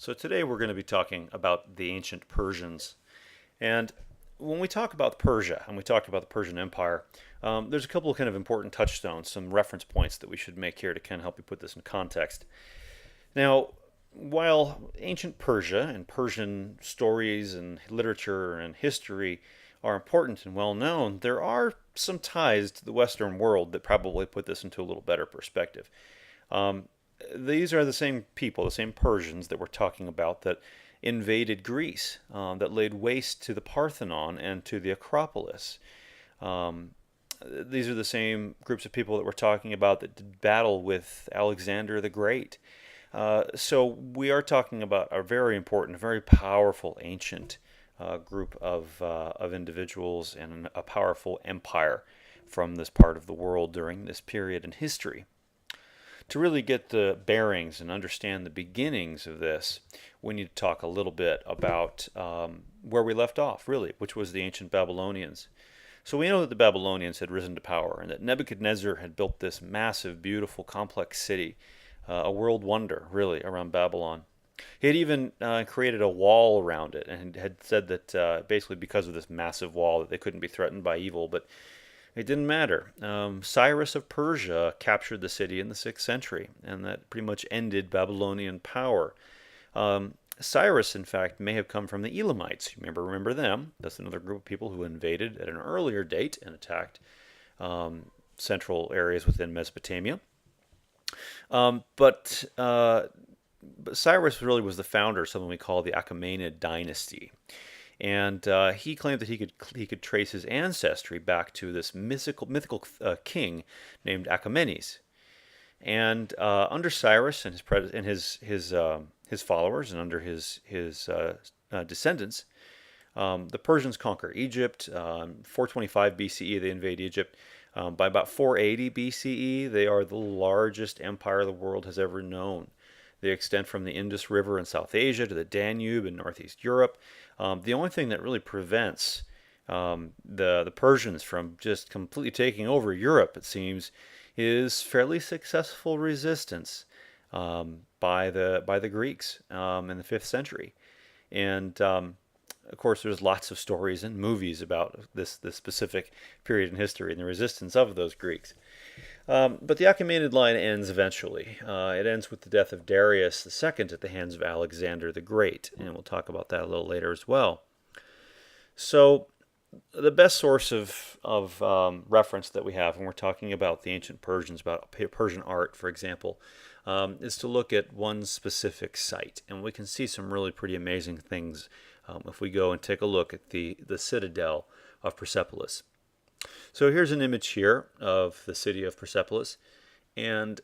So today we're going to be talking about the ancient Persians. And when we talk about Persia and we talk about the Persian Empire, there's a couple of kind of important touchstones, some reference points that we should make here to kind of help you put this in context. Now, while ancient Persia and Persian stories and literature and history are important and well known, there are some ties to the Western world that probably put this into a little better perspective. Um, these are the same people, the same Persians that we're talking about that invaded Greece, that laid waste to the Parthenon and to the Acropolis. Um, these are the same groups of people that we're talking about that did battle with Alexander the Great. So we are talking about a very important, very powerful ancient group of individuals and a powerful empire from this part of the world during this period in history. To really get the bearings and understand the beginnings of this, we need to talk a little bit about where we left off, really, which was the ancient Babylonians. So we know that the Babylonians had risen to power and that Nebuchadnezzar had built this massive, beautiful, complex city, a world wonder, really, around Babylon. He had even created a wall around it and had said that basically because of this massive wall that they couldn't be threatened by evil, but it didn't matter. Cyrus of Persia captured the city in the 6th century, and that pretty much ended Babylonian power. Cyrus, in fact, may have come from the Elamites. You remember them. That's another group of people who invaded at an earlier date and attacked central areas within Mesopotamia. But Cyrus really was the founder of something we call the Achaemenid dynasty. And he claimed that he could trace his ancestry back to this mythical king named Achaemenes. And under Cyrus and his followers, and under his descendants, the Persians conquer Egypt. 425 BCE, they invade Egypt. By about 480 BCE, they are the largest empire the world has ever known. They extend from the Indus River in South Asia to the Danube in Northeast Europe. The only thing that really prevents the Persians from just completely taking over Europe, it seems, is fairly successful resistance by the Greeks in the 5th century. And of course, there's lots of stories and movies about this specific period in history and the resistance of those Greeks. But the Achaemenid line ends eventually. It ends with the death of Darius II at the hands of Alexander the Great, and we'll talk about that a little later as well. So the best source of reference that we have when we're talking about the ancient Persians, about Persian art, for example, is to look at one specific site, and we can see some really pretty amazing things if we go and take a look at the citadel of Persepolis. So here's an image here of the city of Persepolis, and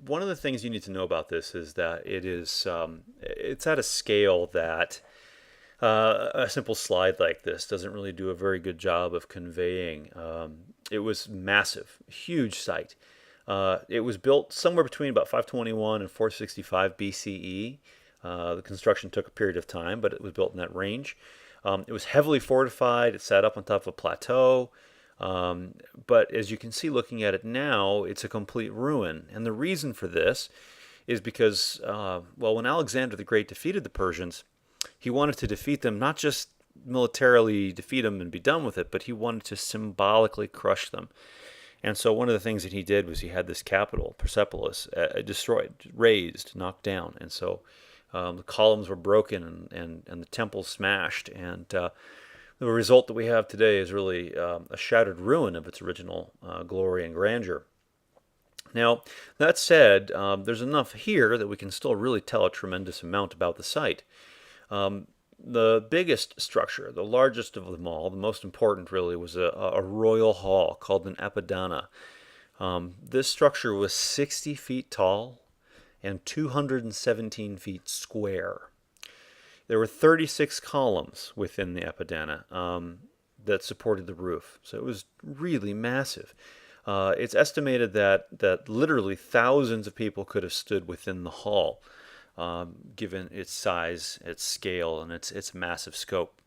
one of the things you need to know about this is that it's at a scale that a simple slide like this doesn't really do a very good job of conveying. It was massive, huge site. It was built somewhere between about 521 and 465 BCE. The construction took a period of time, but it was built in that range. It was heavily fortified. It sat up on top of a plateau. But as you can see looking at it now, it's a complete ruin. And the reason for this is because, when Alexander the Great defeated the Persians, he wanted to defeat them, not just militarily defeat them and be done with it, but he wanted to symbolically crush them. And so one of the things that he did was he had this capital, Persepolis, destroyed, razed, knocked down. And so the columns were broken and the temple smashed. And the result that we have today is really a shattered ruin of its original glory and grandeur. Now, that said, there's enough here that we can still really tell a tremendous amount about the site. The biggest structure, the largest of them all, the most important really, was a royal hall called an epidana. This structure was 60 feet tall and 217 feet square. There were 36 columns within the epidana that supported the roof, so it was really massive. It's estimated that literally thousands of people could have stood within the hall, given its size, its scale, and its massive scope.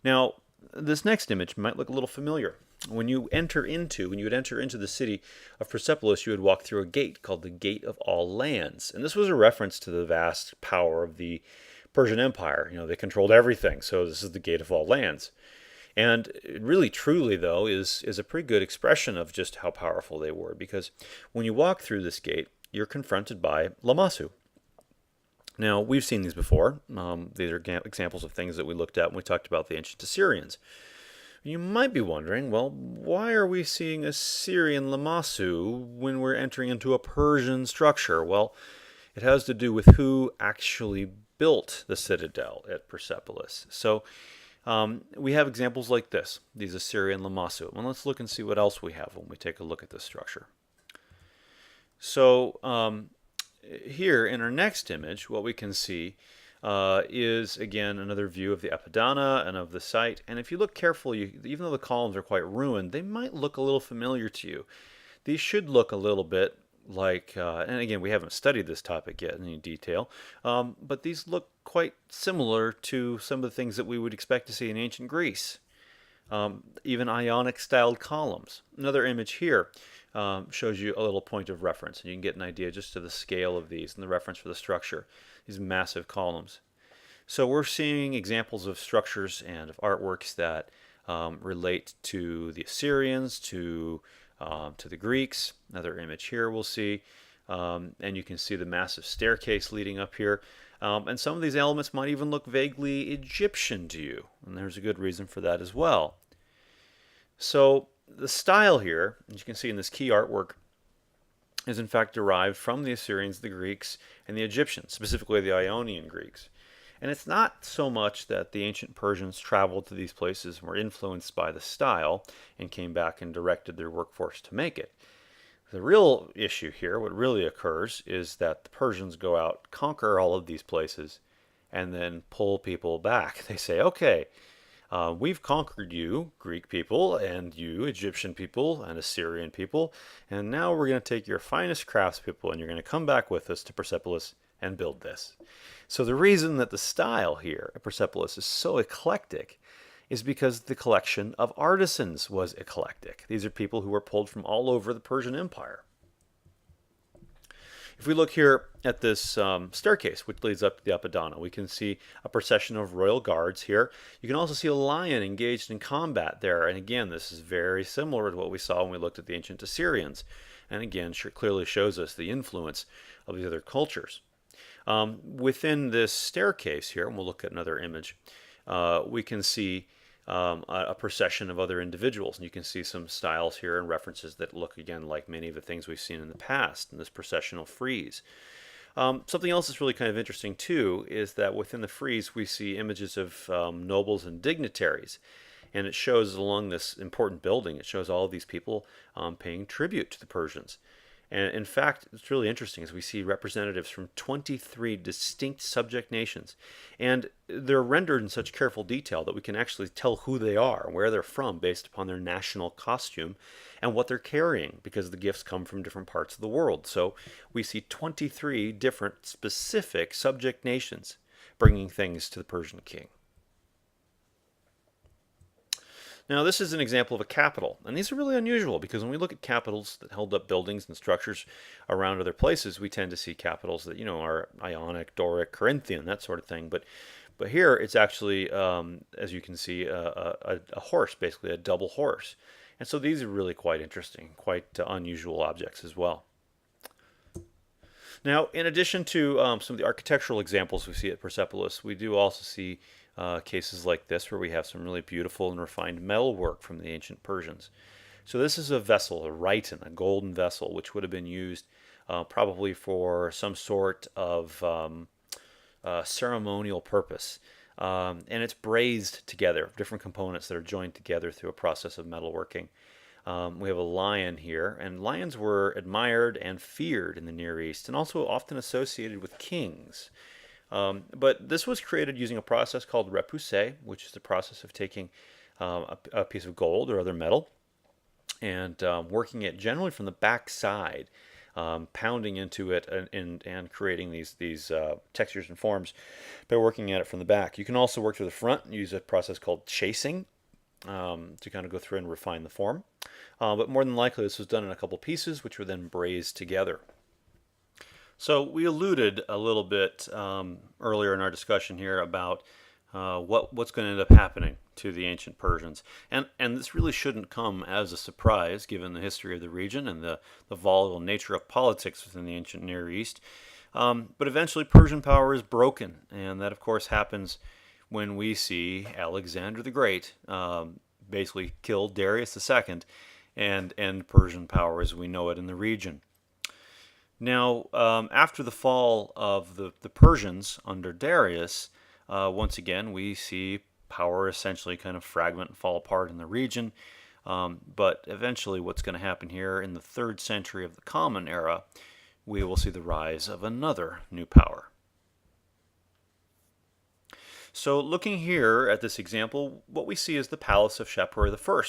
Now, this next image might look a little familiar. when you would enter into the city of Persepolis, you would walk through a gate called the Gate of All Lands. And this was a reference to the vast power of the Persian Empire. They controlled everything, so this is the Gate of All Lands. And really, truly, though, is a pretty good expression of just how powerful they were, because when you walk through this gate, you're confronted by Lamassa. Now, we've seen these before. These are examples of things that we looked at when we talked about the ancient Assyrians. You might be wondering, well, why are we seeing Assyrian Lamassa when we're entering into a Persian structure? Well, it has to do with who actually built the citadel at Persepolis. So we have examples like this, these Assyrian Lamassa. Well, let's look and see what else we have when we take a look at this structure. So here in our next image, what we can see is, again, another view of the Apadana and of the site. And if you look carefully, even though the columns are quite ruined, they might look a little familiar to you. These should look a little bit like, and again, we haven't studied this topic yet in any detail, but these look quite similar to some of the things that we would expect to see in ancient Greece. Even Ionic-styled columns. Another image here shows you a little point of reference, and you can get an idea just of the scale of these and the reference for the structure, these massive columns. So we're seeing examples of structures and of artworks that relate to the Assyrians, to the Greeks. Another image here we'll see, and you can see the massive staircase leading up here. And some of these elements might even look vaguely Egyptian to you, and there's a good reason for that as well. So the style here, as you can see in this key artwork, is in fact derived from the Assyrians, the Greeks, and the Egyptians, specifically the Ionian Greeks. And it's not so much that the ancient Persians traveled to these places and were influenced by the style and came back and directed their workforce to make it. The real issue here, what really occurs, is that the Persians go out, conquer all of these places, and then pull people back. They say, okay, we've conquered you, Greek people, and you, Egyptian people, and Assyrian people, and now we're going to take your finest craftspeople, and you're going to come back with us to Persepolis and build this. So the reason that the style here at Persepolis is so eclectic is because the collection of artisans was eclectic. These are people who were pulled from all over the Persian Empire. If we look here at this staircase, which leads up to the Apadana, we can see a procession of royal guards here. You can also see a lion engaged in combat there. And again, this is very similar to what we saw when we looked at the ancient Assyrians. And again, clearly shows us the influence of these other cultures. Within this staircase here, and we'll look at another image, we can see a procession of other individuals. And you can see some styles here and references that look, again, like many of the things we've seen in the past in this processional frieze. Something else that's really kind of interesting, too, is that within the frieze we see images of nobles and dignitaries. And it shows along this important building, it shows all of these people paying tribute to the Persians. And in fact, it's really interesting as we see representatives from 23 distinct subject nations. And they're rendered in such careful detail that we can actually tell who they are and where they're from based upon their national costume and what they're carrying, because the gifts come from different parts of the world. So we see 23 different specific subject nations bringing things to the Persian king. Now, this is an example of a capital, and these are really unusual because when we look at capitals that held up buildings and structures around other places, we tend to see capitals that, are Ionic, Doric, Corinthian, that sort of thing. But here, it's actually, as you can see, a horse, basically a double horse. And so these are really quite interesting, quite unusual objects as well. Now, in addition to some of the architectural examples we see at Persepolis, we do also see cases like this where we have some really beautiful and refined metalwork from the ancient Persians. So this is a vessel, a rhyton, a golden vessel, which would have been used probably for some sort of ceremonial purpose. And it's brazed together, different components that are joined together through a process of metalworking. We have a lion here, and lions were admired and feared in the Near East, and also often associated with kings. But this was created using a process called repoussé, which is the process of taking a piece of gold or other metal and working it generally from the back side, pounding into it and creating these textures and forms by working at it from the back. You can also work to the front and use a process called chasing, to kind of go through and refine the form. But more than likely, this was done in a couple pieces, which were then brazed together. So we alluded a little bit earlier in our discussion here about what's going to end up happening to the ancient Persians. And this really shouldn't come as a surprise given the history of the region and the volatile nature of politics within the ancient Near East. But eventually Persian power is broken, and that of course happens when we see Alexander the Great basically kill Darius II and end Persian power as we know it in the region. Now, after the fall of the Persians under Darius, once again, we see power essentially kind of fragment and fall apart in the region. But eventually, what's going to happen here in the 3rd century of the Common Era, we will see the rise of another new power. So looking here at this example, what we see is the palace of Shapur I.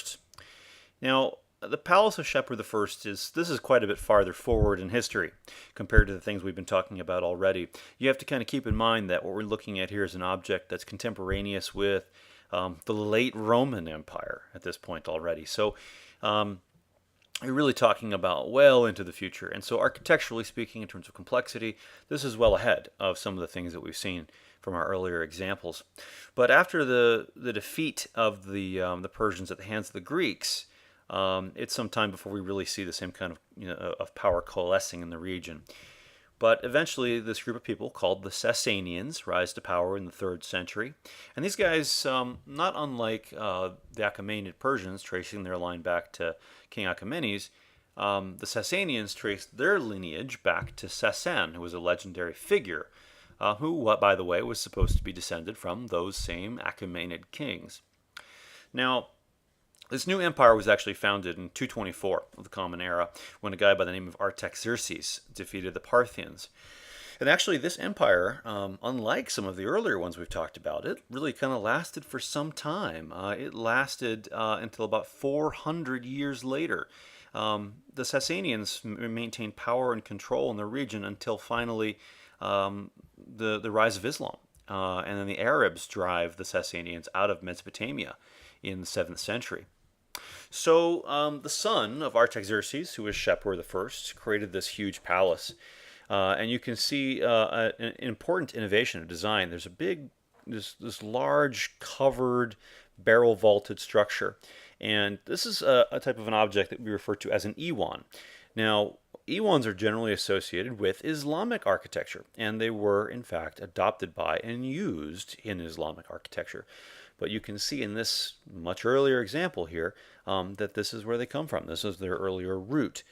Now, the palace of Shapur I is quite a bit farther forward in history compared to the things we've been talking about already. You have to kind of keep in mind that what we're looking at here is an object that's contemporaneous with the late Roman Empire at this point already. So you're really talking about well into the future. And so architecturally speaking, in terms of complexity, this is well ahead of some of the things that we've seen from our earlier examples. But after the defeat of the Persians at the hands of the Greeks, it's some time before we really see the same kind of power coalescing in the region. But eventually, this group of people called the Sasanians rise to power in the 3rd century. And these guys, not unlike the Achaemenid Persians, tracing their line back to King Achaemenes, the Sasanians traced their lineage back to Sasan, who was a legendary figure, who, by the way, was supposed to be descended from those same Achaemenid kings. Now, this new empire was actually founded in 224 of the Common Era when a guy by the name of Artaxerxes defeated the Parthians. And actually this empire, unlike some of the earlier ones we've talked about, it really kind of lasted for some time. It lasted until about 400 years later. The Sasanians maintained power and control in the region until finally the rise of Islam. And then the Arabs drive the Sasanians out of Mesopotamia in the 7th century. So the son of Artaxerxes, who was Shapur I, created this huge palace. And you can see an important innovation of design. There's this large covered barrel vaulted structure. And this is a type of an object that we refer to as an Ewan. Now, Ewans are generally associated with Islamic architecture, and they were, in fact, adopted by and used in Islamic architecture. But you can see in this much earlier example here that this is where they come from. This is their earlier root.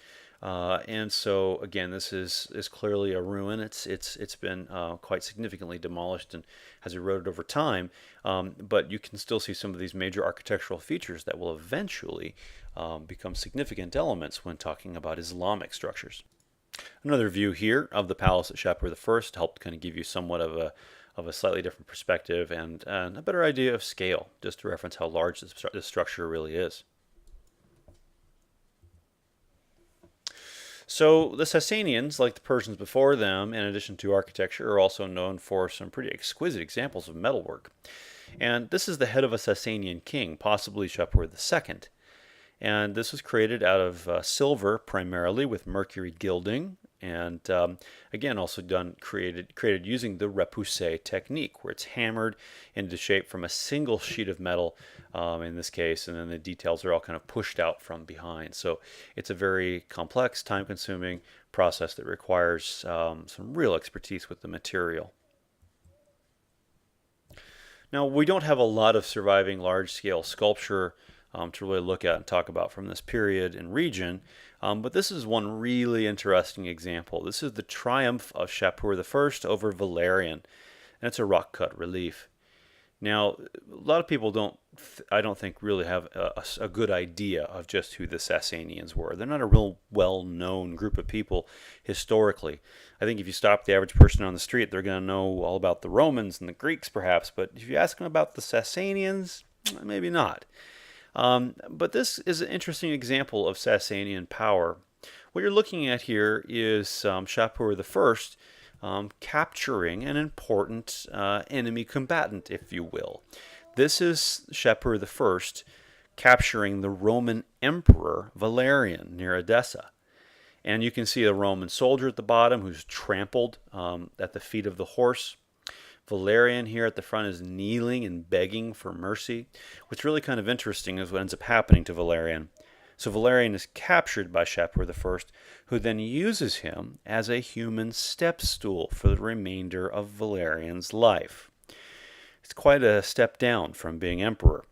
And so, again, this is clearly a ruin. It's been quite significantly demolished and has eroded over time. But you can still see some of these major architectural features that will eventually become significant elements when talking about Islamic structures. Another view here of the palace at Shapur I helped kind of give you somewhat of a slightly different perspective and a better idea of scale, just to reference how large this structure really is. So the Sasanians, like the Persians before them, in addition to architecture, are also known for some pretty exquisite examples of metalwork. And this is the head of a Sasanian king, possibly Shapur II. And this was created out of silver primarily with mercury gilding, and again also created using the repoussé technique, where it's hammered into shape from a single sheet of metal in this case, and then the details are all kind of pushed out from behind. So it's a very complex, time-consuming process that requires some real expertise with the material. Now, we don't have a lot of surviving large-scale sculpture to really look at and talk about from this period and region. But this is one really interesting example. This is the triumph of Shapur I over Valerian, and it's a rock-cut relief. Now, a lot of people I don't think really have a good idea of just who the Sasanians were. They're not a real well-known group of people historically. I think if you stop the average person on the street, they're going to know all about the Romans and the Greeks perhaps, but if you ask them about the Sasanians, maybe not. But this is an interesting example of Sasanian power. What you're looking at here is Shapur I capturing an important enemy combatant, if you will. This is Shapur capturing the Roman Emperor Valerian near Edessa. And you can see a Roman soldier at the bottom who's trampled at the feet of the horse. Valerian here at the front is kneeling and begging for mercy. What's really kind of interesting is what ends up happening to Valerian. So Valerian is captured by Shapur I, who then uses him as a human step stool for the remainder of Valerian's life. It's quite a step down from being emperor.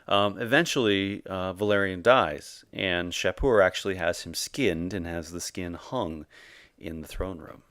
Eventually, Valerian dies, and Shapur actually has him skinned and has the skin hung in the throne room.